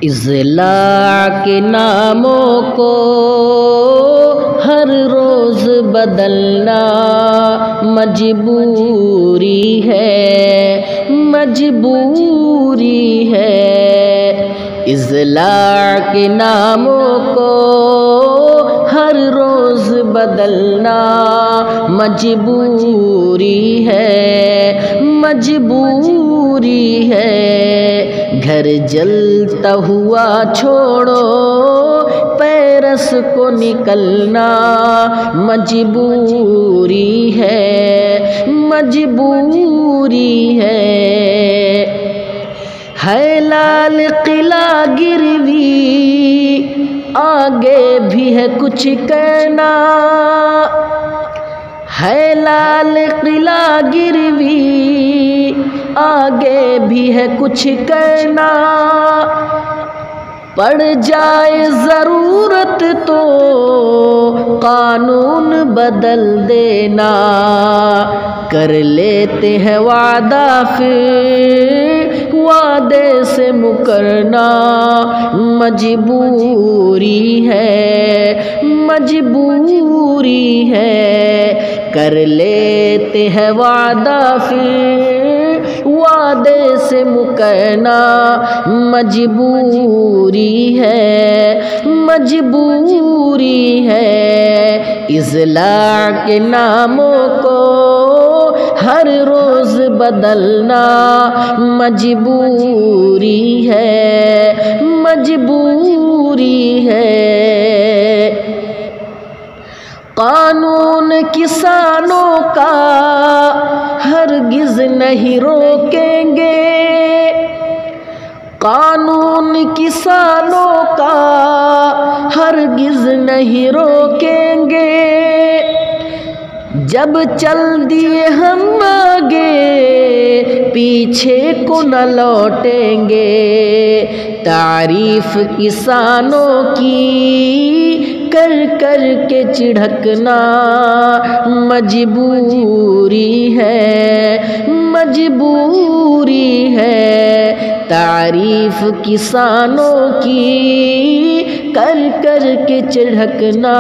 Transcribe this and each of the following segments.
इज़्ला के नामों को हर रोज़ बदलना मजबूरी है, मजबूरी है। इज़्ला के नामों को हर रोज़ बदलना मजबूरी है, मजबूरी है। घर जलता हुआ छोड़ो पैरस को निकलना मजबूरी है, मजबूरी है लाल किला गिरवी आगे भी है कुछ कहना, है लाल किला गिरवी आगे भी है कुछ कहना। पड़ जाए ज़रूरत तो कानून बदल देना, कर लेते हैं वादा फिर वादे से मुकरना मजबूरी है, मजबूरी है। कर लेते हैं वादा फिर वादे से मुकरना मजबूरी है, मजबूरी है। इज़्ला के नामों को हर रोज़ बदलना मजबूरी है, मजबूरी है। कानून किसानों का हरगिज़ नहीं रोकेंगे, कानून किसानों का हरगिज़ नहीं रोकेंगे। जब चल दिए हम आगे पीछे को न लौटेंगे। तारीफ किसानों की कर कर के चिढ़कना मजबूरी है, मजबूरी है। तारीफ किसानों की कर कर के चिढ़कना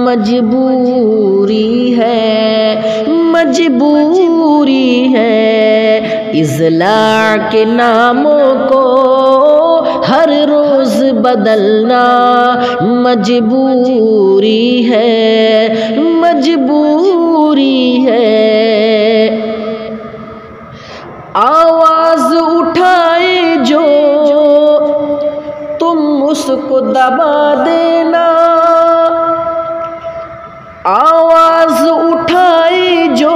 मजबूरी है, मजबूरी है। इज़्ला के नामों को हर रोज़ बदलना मजबूरी है, मजबूरी है। आवाज़ उठाए जो तुम उसको दबा देना, आवाज़ उठाए जो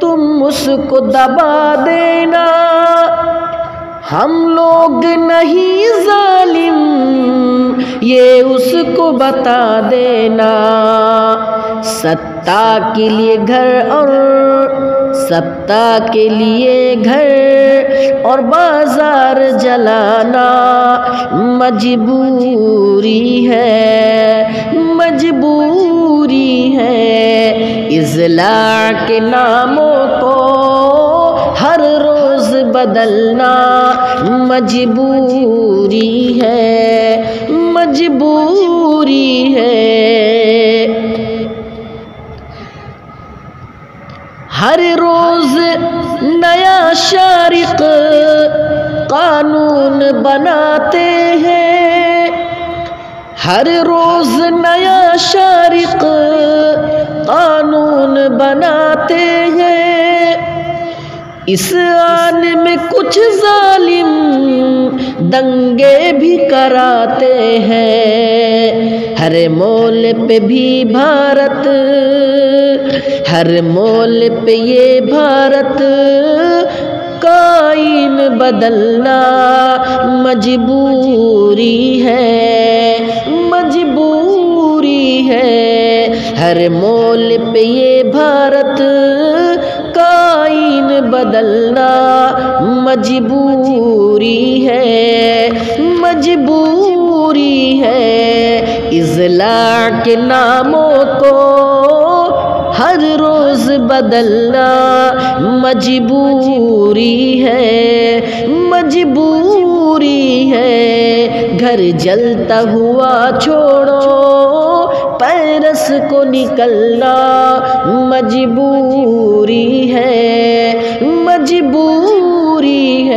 तुम उसको दबा देना। हम लोग नहीं जालिम ये उसको बता देना। सत्ता के लिए घर और सत्ता के लिए घर और बाजार जलाना मजबूरी है, मजबूरी है। इज़्ला के नामों को हर रोज़ बदलना मजबूरी है, मजबूरी है। हर रोज़ नया शारिक कानून बनाते हैं, हर रोज़ नया शारिक कानून बनाते हैं। इस आन में कुछ जालिम दंगे भी कराते हैं। हर मोल पे भी भारत, हर मोल पे ये भारत का आईन बदलना मजबूरी है, मजबूरी है। हर मोल पे ये भारत का आईन बदलना मजबूरी है, मजबूरी है। इज़्ला के नामों को हर रोज़ बदलना मजबूरी है, मजबूरी घर जलता हुआ छोड़ो, पैरस को निकलना मजबूरी है, मजबूरी है।